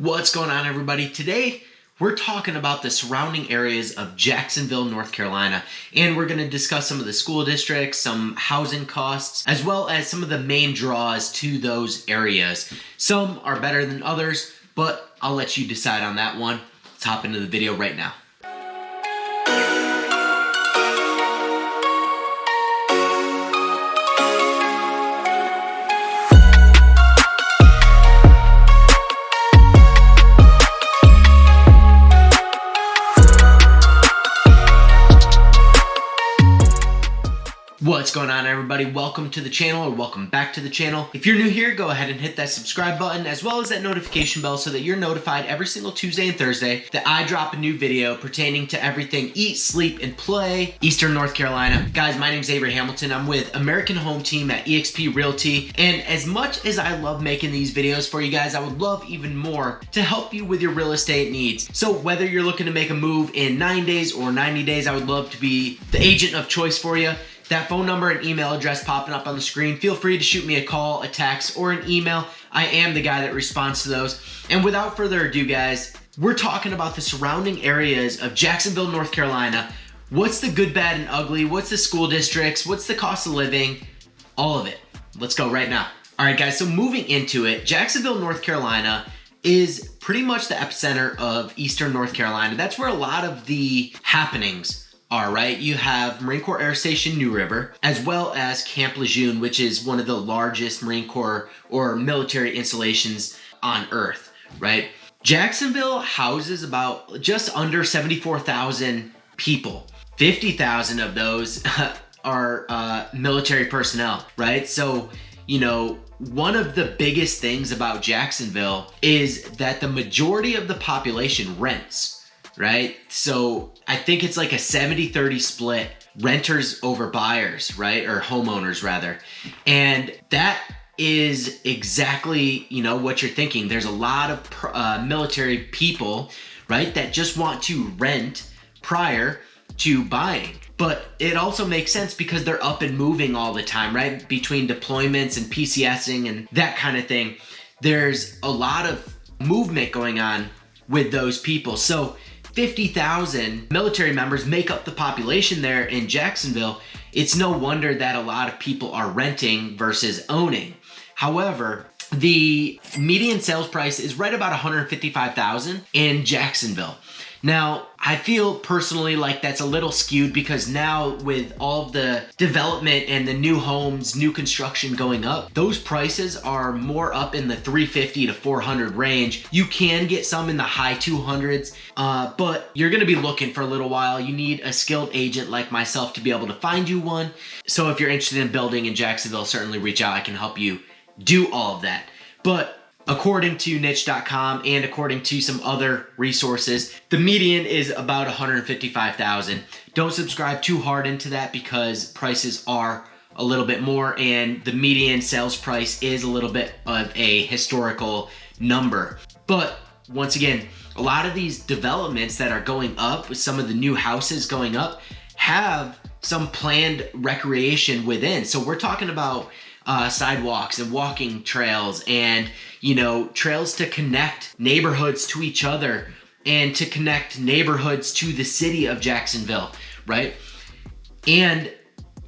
What's going on, everybody? Today we're talking about the surrounding areas of Jacksonville, North Carolina, and we're going to discuss some of the school districts, some housing costs, as well as some of the main draws to those areas. Some are better than others, but I'll let you decide on that one. Let's hop into the video right now. What's going on, everybody? Welcome to the channel, or welcome back to the channel. If you're new here, go ahead and hit that subscribe button as well as that notification bell so that you're notified every single Tuesday and Thursday that I drop a new video pertaining to everything eat, sleep, and play Eastern North Carolina. Guys, my name's Avery Hamilton. I'm with American Home Team at eXp Realty, and as much as I love making these videos for you guys, I would love even more to help you with your real estate needs. So whether you're looking to make a move in 9 days or 90 days, I would love to be the agent of choice for you. That phone number and email address popping up on the screen. Feel free to shoot me a call, a text, or an email. I am the guy that responds to those. And without further ado, guys, we're talking about the surrounding areas of Jacksonville, North Carolina. What's the good, bad, and ugly? What's the school districts? What's the cost of living? All of it. Let's go right now. All right, guys, so moving into it, Jacksonville, North Carolina is pretty much the epicenter of Eastern North Carolina. That's where a lot of the happenings are, right? You have Marine Corps Air Station New River, as well as Camp Lejeune, which is one of the largest Marine Corps or military installations on Earth, right? Jacksonville houses about just under 74,000 people. 50,000 of those are military personnel, right? So, you know, one of the biggest things about Jacksonville is that the majority of the population rents, right? So I think it's like a 70-30 split, renters over buyers, right? Or homeowners rather. And that is exactly, you know, what you're thinking. There's a lot of military people, right, that just want to rent prior to buying. But it also makes sense because they're up and moving all the time, right? Between deployments and PCSing and that kind of thing. There's a lot of movement going on with those people. So 50,000 military members make up the population there in Jacksonville. It's no wonder that a lot of people are renting versus owning. However, the median sales price is right about $155,000 in Jacksonville. Now, I feel personally like that's a little skewed because now with all of the development and the new homes, new construction going up, those prices are more up in the 350 to 400 range. You can get some in the high 200s, but you're gonna be looking for a little while. You need a skilled agent like myself to be able to find you one. So if you're interested in building in Jacksonville, certainly reach out. I can help you do all of that. But according to niche.com and according to some other resources, the median is about $155,000. Don't subscribe too hard into that because prices are a little bit more and the median sales price is a little bit of a historical number. But once again, a lot of these developments that are going up, with some of the new houses going up, have some planned recreation within. So we're talking about sidewalks and walking trails and, you know, trails to connect neighborhoods to each other and to connect neighborhoods to the city of Jacksonville, right? And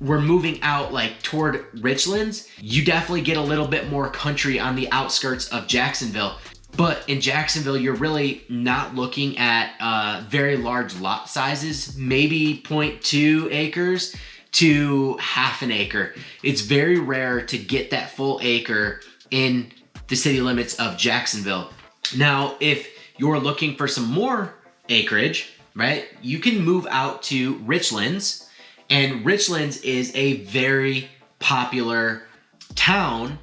we're moving out like toward Richlands. You definitely get a little bit more country on the outskirts of Jacksonville. But in Jacksonville, you're really not looking at very large lot sizes, maybe 0.2 acres to half an acre. It's very rare to get that full acre in the city limits of Jacksonville. Now, if you're looking for some more acreage, right, you can move out to Richlands, and Richlands is a very popular town.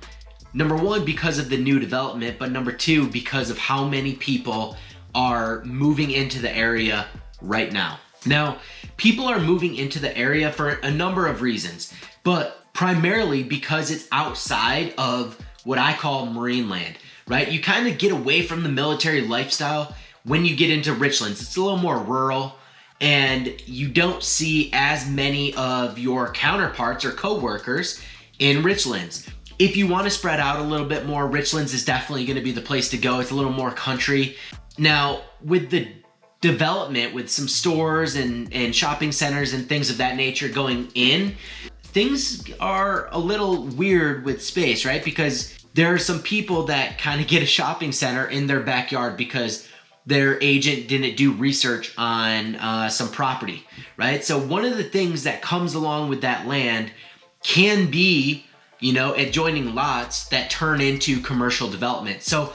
Number one, because of the new development, but number two, because of how many people are moving into the area right now. Now, people are moving into the area for a number of reasons, but primarily because it's outside of what I call Marine land, right? You kind of get away from the military lifestyle when you get into Richlands. It's a little more rural and you don't see as many of your counterparts or co-workers in Richlands. if you want to spread out a little bit more, Richlands is definitely going to be the place to go. It's a little more country. Now, with the development, with some stores and shopping centers and things of that nature going in, things are a little weird with space, right? Because there are some people that kind of get a shopping center in their backyard because their agent didn't do research on some property, right? So one of the things that comes along with that land can be, you know, adjoining lots that turn into commercial development. So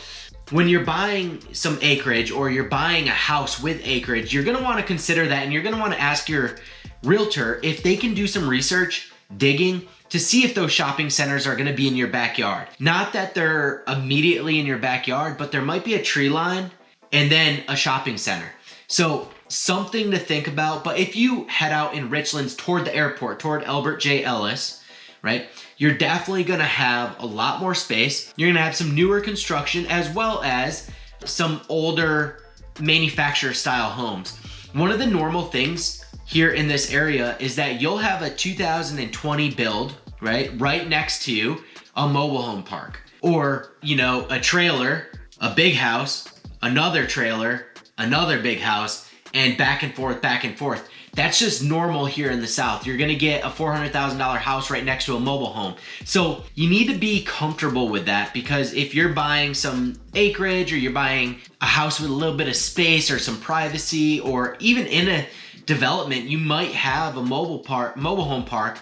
when you're buying some acreage or you're buying a house with acreage, you're gonna wanna consider that, and you're gonna wanna ask your realtor if they can do some research, digging, to see if those shopping centers are gonna be in your backyard. Not that they're immediately in your backyard, but there might be a tree line and then a shopping center. So something to think about. But if you head out in Richlands toward the airport, toward Albert J. Ellis, right, you're definitely gonna have a lot more space. You're gonna have some newer construction as well as some older manufacturer style homes. One of the normal things here in this area is that you'll have a 2020 build, right next to a mobile home park, or, you know, a trailer, a big house, another trailer, another big house, and back and forth, back and forth. That's just normal here in the South. You're gonna get a $400,000 house right next to a mobile home. So you need to be comfortable with that, because if you're buying some acreage or you're buying a house with a little bit of space or some privacy, or even in a development, you might have a mobile home park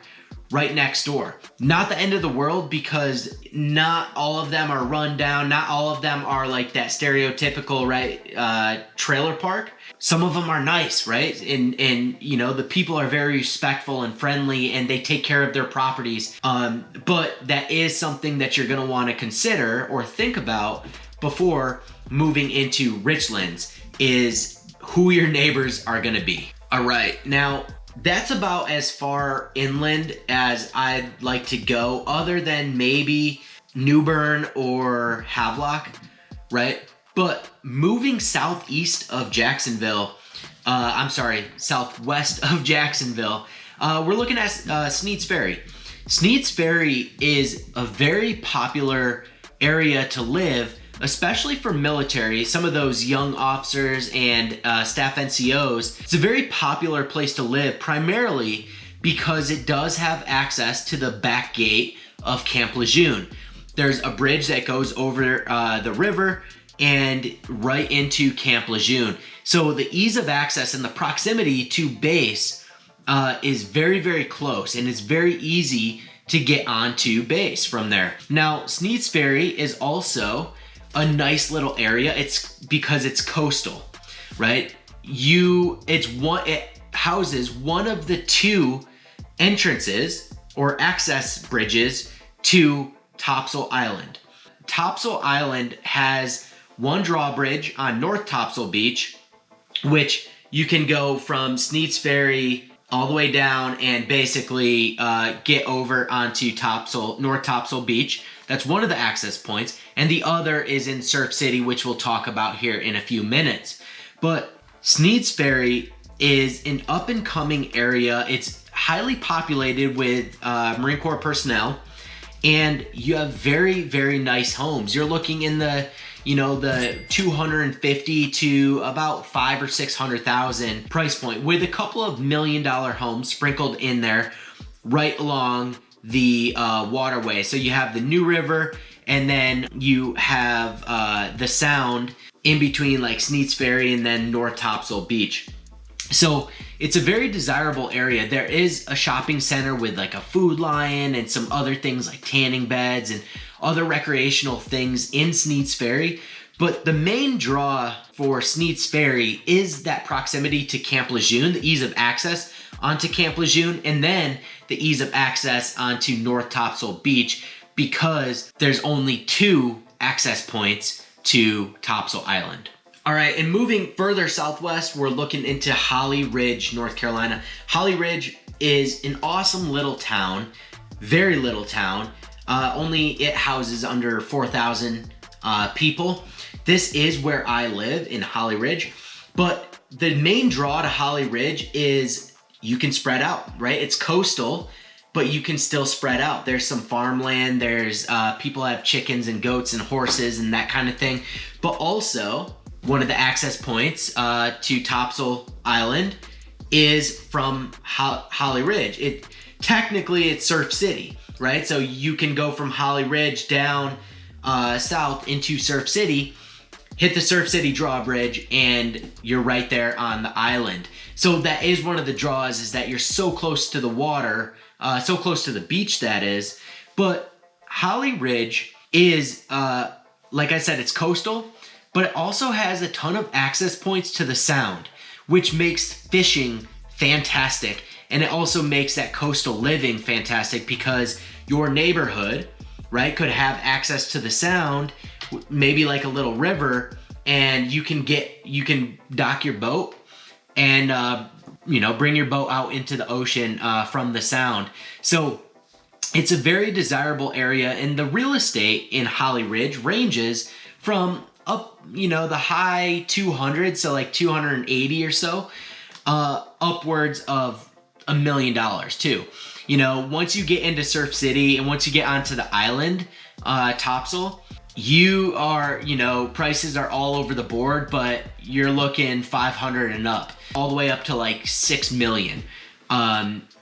right next door. Not the end of the world, because not all of them are run down. Not all of them are like that stereotypical, right, trailer park. Some of them are nice, right? And you know, the people are very respectful and friendly, and they take care of their properties. But that is something that you're gonna wanna consider or think about before moving into Richlands, is who your neighbors are gonna be. All right, now, that's about as far inland as I'd like to go, other than maybe New Bern or Havelock, right? But moving southeast of Jacksonville, southwest of Jacksonville, we're looking at Sneads Ferry. Sneads Ferry is a very popular area to live, especially for military, some of those young officers and staff NCOs. It's a very popular place to live, primarily because it does have access to the back gate of Camp Lejeune. There's a bridge that goes over the river and right into Camp Lejeune. So the ease of access and the proximity to base is very, very close, and it's very easy to get onto base from there. Now, Sneads Ferry is also a nice little area. It's because it's coastal, right? It houses one of the two entrances or access bridges to Topsail Island. Topsail Island has one drawbridge on North Topsail Beach, which you can go from Sneads Ferry all the way down and basically get over onto North Topsail Beach. That's one of the access points. And the other is in Surf City, which we'll talk about here in a few minutes. But Sneads Ferry is an up and coming area. It's highly populated with Marine Corps personnel, and you have very, very nice homes. You're looking in the 250 to about $500,000 or $600,000 price point, with a couple of $1 million homes sprinkled in there right along the waterway. So you have the New River, and then you have the Sound in between, like Sneads Ferry and then North Topsail Beach. So it's a very desirable area. There is a shopping center with like a Food Lion and some other things like tanning beds and other recreational things in Sneads Ferry. But the main draw for Sneads Ferry is that proximity to Camp Lejeune, the ease of access onto Camp Lejeune, and then the ease of access onto North Topsail Beach, because there's only two access points to Topsail Island. All right, and moving further southwest, we're looking into Holly Ridge, North Carolina. Holly Ridge is an awesome little town, very little town. Only it houses under 4,000 people. This is where I live, in Holly Ridge. But the main draw to Holly Ridge is you can spread out, right? It's coastal. but you can still spread out. There's some farmland, there's people have chickens and goats and horses and that kind of thing. But also, one of the access points to Topsail Island is from Holly Ridge. Technically it's Surf City, right? So you can go from Holly Ridge down south into Surf City, hit the Surf City drawbridge, and you're right there on the island. So that is one of the draws, is that you're so close to the water, so close to the beach, that is. But Holly Ridge is, like I said, it's coastal, but it also has a ton of access points to the sound, which makes fishing fantastic. And it also makes that coastal living fantastic, because your neighborhood, right, could have access to the sound, maybe like a little river, and you can dock your boat and bring your boat out into the ocean from the sound. So it's a very desirable area, and the real estate in Holly Ridge ranges from up, the high 200s, so like 280 or so, upwards of $1 million too. Once you get into Surf City and once you get onto the island, Topsail, you are, prices are all over the board, but you're looking 500 and up, all the way up to like 6 million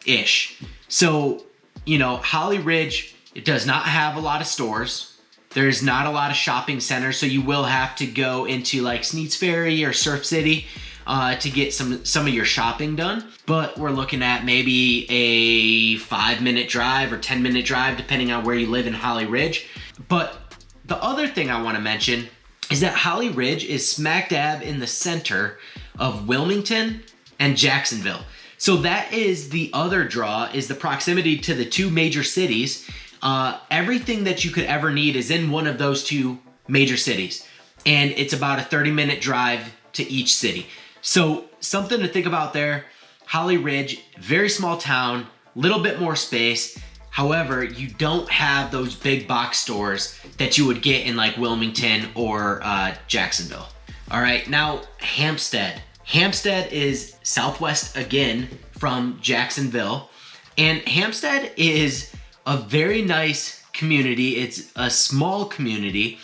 ish. So, Holly Ridge, it does not have a lot of stores. There's not a lot of shopping centers, so you will have to go into like Sneads Ferry or Surf City to get some of your shopping done. But we're looking at maybe a 5-minute drive or 10-minute drive, depending on where you live in Holly Ridge. But the other thing I want to mention is that Holly Ridge is smack dab in the center of Wilmington and Jacksonville. So that is the other draw, is the proximity to the two major cities. Everything that you could ever need is in one of those two major cities. And it's about a 30-minute drive to each city. So something to think about there. Holly Ridge, very small town, little bit more space. However, you don't have those big box stores that you would get in like Wilmington or Jacksonville. All right, now Hampstead. Hampstead is southwest again from Jacksonville. And Hampstead is a very nice community. It's a small community,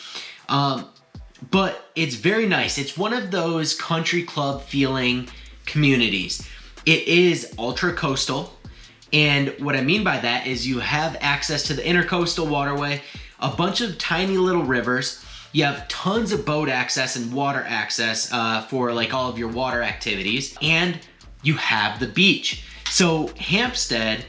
but it's very nice. It's one of those country club feeling communities. It is ultra coastal. And what I mean by that is you have access to the intercoastal waterway, a bunch of tiny little rivers. You have tons of boat access and water access for like all of your water activities. And you have the beach. So Hampstead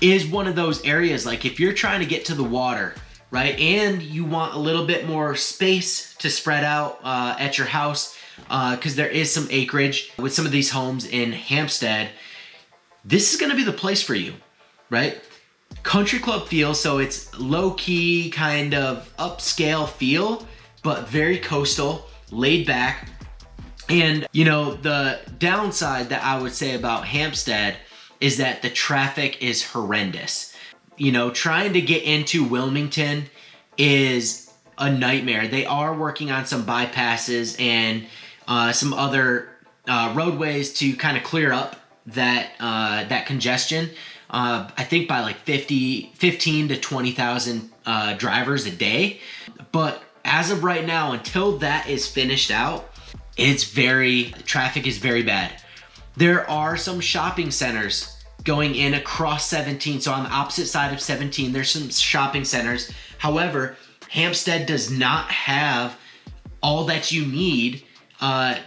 is one of those areas, like if you're trying to get to the water, right, and you want a little bit more space to spread out at your house, because there is some acreage with some of these homes in Hampstead, this is going to be the place for you, right? Country club feel, so it's low-key, kind of upscale feel, but very coastal, laid back. And, the downside that I would say about Hampstead is that the traffic is horrendous. Trying to get into Wilmington is a nightmare. They are working on some bypasses and some other roadways to kind of clear up that congestion. I think by like 15 to 20,000 drivers a day. But as of right now, until that is finished out, traffic is very bad. There are some shopping centers going in across 17. So on the opposite side of 17, there's some shopping centers. However, Hampstead does not have all that you need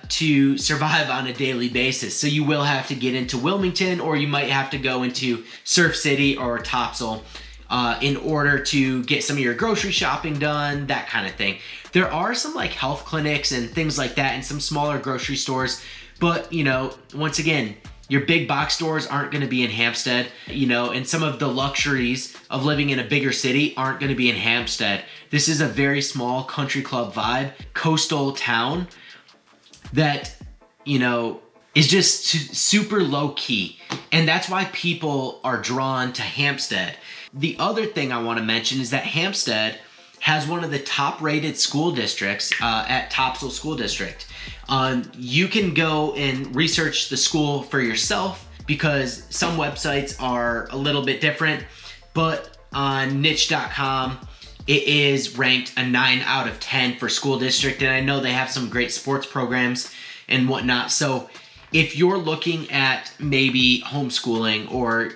to survive on a daily basis. So you will have to get into Wilmington, or you might have to go into Surf City or Topsail in order to get some of your grocery shopping done, that kind of thing. There are some like health clinics and things like that and some smaller grocery stores. But, once again, your big box stores aren't going to be in Hampstead, and some of the luxuries of living in a bigger city aren't going to be in Hampstead. This is a very small country club vibe, coastal town that, is just super low key. And that's why people are drawn to Hampstead. The other thing I want to mention is that Hampstead has one of the top rated school districts at Topsail School District. You can go and research the school for yourself, because some websites are a little bit different, but on niche.com, it is ranked a 9 out of 10 for school district, and I know they have some great sports programs and whatnot. So if you're looking at maybe homeschooling or,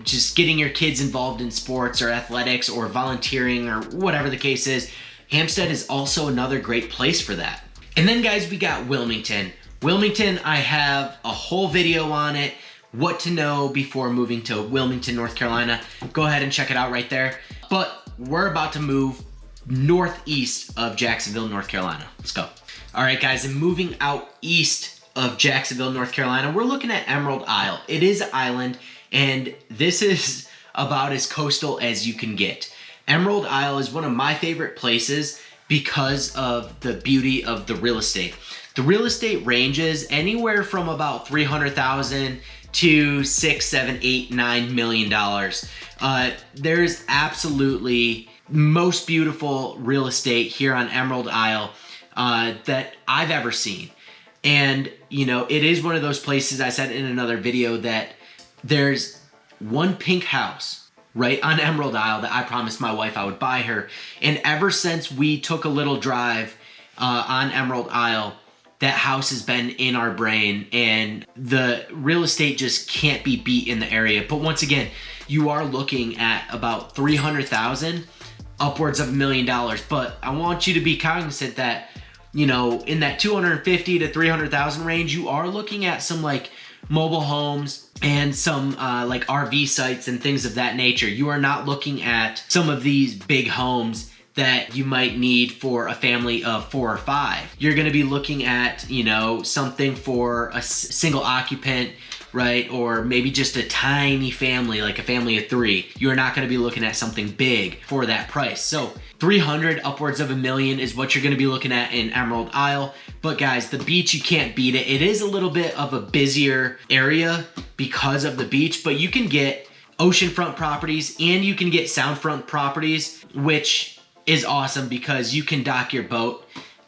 just getting your kids involved in sports or athletics or volunteering or whatever the case is, Hampstead is also another great place for that. And then guys, we got Wilmington. Wilmington, I have a whole video on it, what to know before moving to Wilmington, North Carolina. Go ahead and check it out right there. But we're about to move northeast of Jacksonville, North Carolina. Let's go. All right, guys, and moving out east of Jacksonville, North Carolina, we're looking at Emerald Isle. It is an island, and this is about as coastal as you can get. Emerald Isle is one of my favorite places because of the beauty of the real estate. The real estate ranges anywhere from about $300,000 to $6, $7, $8, $9 million. There's absolutely most beautiful real estate here on Emerald Isle that I've ever seen. And, it is one of those places, I said in another video, that there's one pink house right on Emerald Isle that I promised my wife I would buy her. And ever since we took a little drive on Emerald Isle, that house has been in our brain, and the real estate just can't be beat in the area. But once again, you are looking at about $300,000, upwards of $1 million. But I want you to be cognizant that, in that $250,000 to $300,000 range, you are looking at some like mobile homes and some like RV sites and things of that nature. You are not looking at some of these big homes that you might need for a family of 4 or 5. You're gonna be looking at, something for a single occupant, right? Or maybe just a tiny family, like a family of 3. You're not gonna be looking at something big for that price. So 300, upwards of $1 million is what you're gonna be looking at in Emerald Isle. But guys, the beach, you can't beat it. It is a little bit of a busier area because of the beach, but you can get oceanfront properties and you can get soundfront properties, which is awesome because you can dock your boat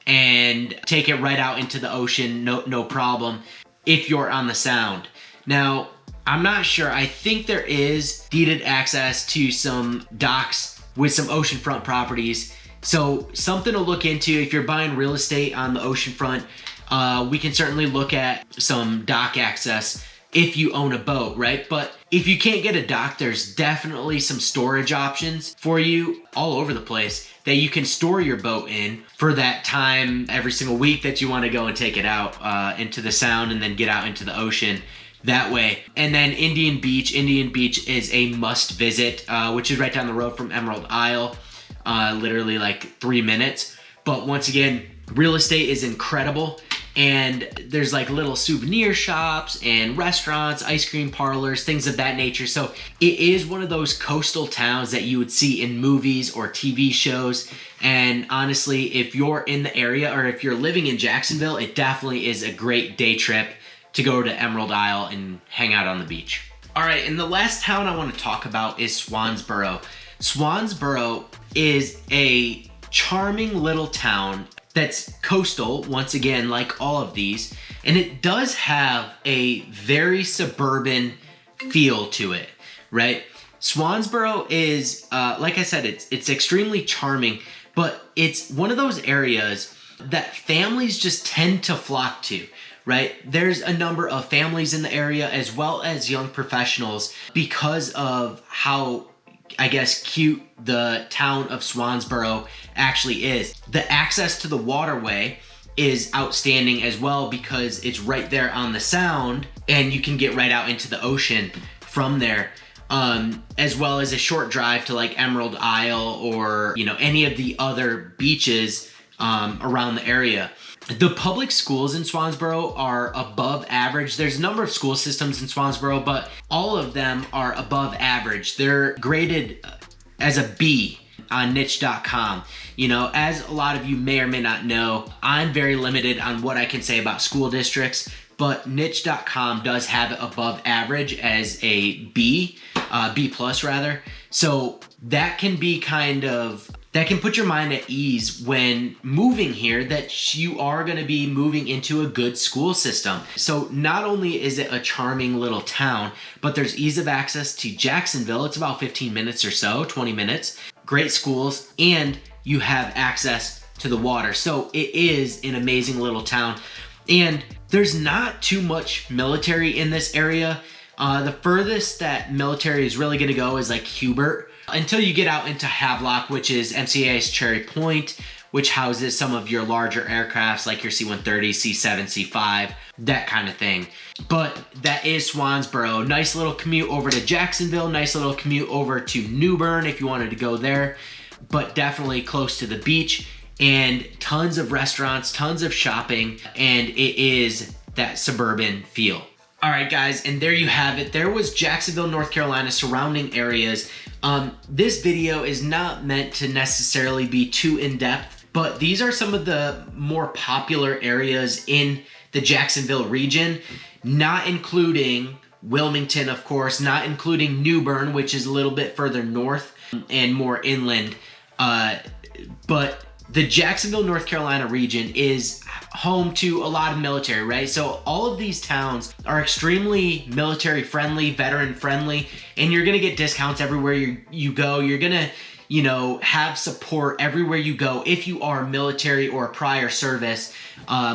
and take it right out into the ocean, no problem, if you're on the sound. Now, I'm not sure. I think there is deeded access to some docks with some oceanfront properties. So something to look into if you're buying real estate on the oceanfront. We can certainly look at some dock access if you own a boat, right? But if you can't get a dock, there's definitely some storage options for you all over the place that you can store your boat in for that time every single week that you want to go and take it out into the sound and then get out into the ocean that way. And then Indian Beach is a must visit, which is right down the road from Emerald Isle, literally like 3 minutes. But once again, real estate is incredible. And there's like little souvenir shops and restaurants, ice cream parlors, things of that nature. So it is one of those coastal towns that you would see in movies or TV shows. And honestly, if you're in the area or if you're living in Jacksonville, it definitely is a great day trip to go to Emerald Isle and hang out on the beach. All right, and the last town I want to talk about is Swansboro. Swansboro is a charming little town that's coastal, once again, like all of these, and it does have a very suburban feel to it, right? Swansboro is, like I said, it's extremely charming, but it's one of those areas that families just tend to flock to, right? There's a number of families in the area as well as young professionals because of how, I guess, cute the town of Swansboro actually is. The access to the waterway is outstanding as well because it's right there on the sound and you can get right out into the ocean from there, as well as a short drive to like Emerald Isle or any of the other beaches around the area. The public schools in Swansboro are above average. There's a number of school systems in Swansboro, but all of them are above average. They're graded as a B on niche.com. As a lot of you may or may not know, I'm very limited on what I can say about school districts, but niche.com does have it above average as a B, B plus rather. So that can be that can put your mind at ease when moving here, that you are going to be moving into a good school system. So not only is it a charming little town, but there's ease of access to Jacksonville. It's about 15 minutes or so, 20 minutes. Great schools, and you have access to the water. So it is an amazing little town. And there's not too much military in this area. The furthest that military is really going to go is like Hubert, until you get out into Havelock, which is MCA's Cherry Point, which houses some of your larger aircrafts like your C-130, C-7, C-5, that kind of thing. But that is Swansboro. Nice little commute over to Jacksonville, nice little commute over to New Bern if you wanted to go there, but definitely close to the beach, and tons of restaurants, tons of shopping, and it is that suburban feel. All right, guys, and there you have it. There was Jacksonville, North Carolina, surrounding areas. This video is not meant to necessarily be too in-depth, but these are some of the more popular areas in the Jacksonville region, not including Wilmington, of course, not including New Bern, which is a little bit further north and more inland. But the Jacksonville, North Carolina region is home to a lot of military, right? So all of these towns are extremely military friendly, veteran friendly, and you're gonna get discounts everywhere you go. You're gonna, you know, have support everywhere you go if you are military or prior service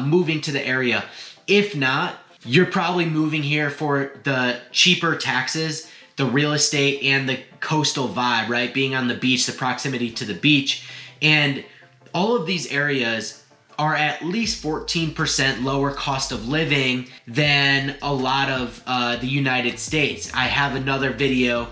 moving to the area. If not, you're probably moving here for the cheaper taxes, the real estate, and the coastal vibe, right? Being on the beach, the proximity to the beach. And all of these areas are at least 14% lower cost of living than a lot of the United States. I have another video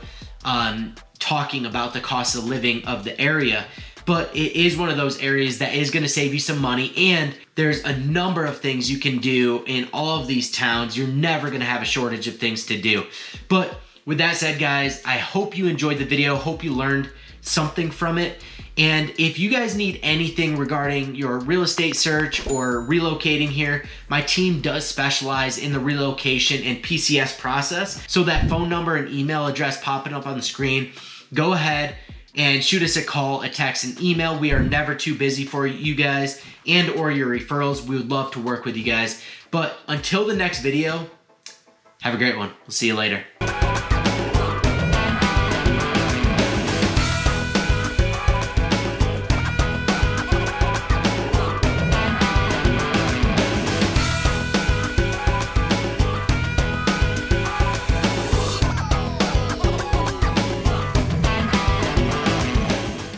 talking about the cost of living of the area, but it is one of those areas that is going to save you some money, and there's a number of things you can do in all of these towns. You're never going to have a shortage of things to do. But with that said, guys, I hope you enjoyed the video. Hope you learned something from it. And if you guys need anything regarding your real estate search or relocating here, my team does specialize in the relocation and PCS process. So that phone number and email address popping up on the screen, go ahead and shoot us a call, a text, an email. We are never too busy for you guys and or your referrals. We would love to work with you guys. But until the next video, have a great one. We'll see you later.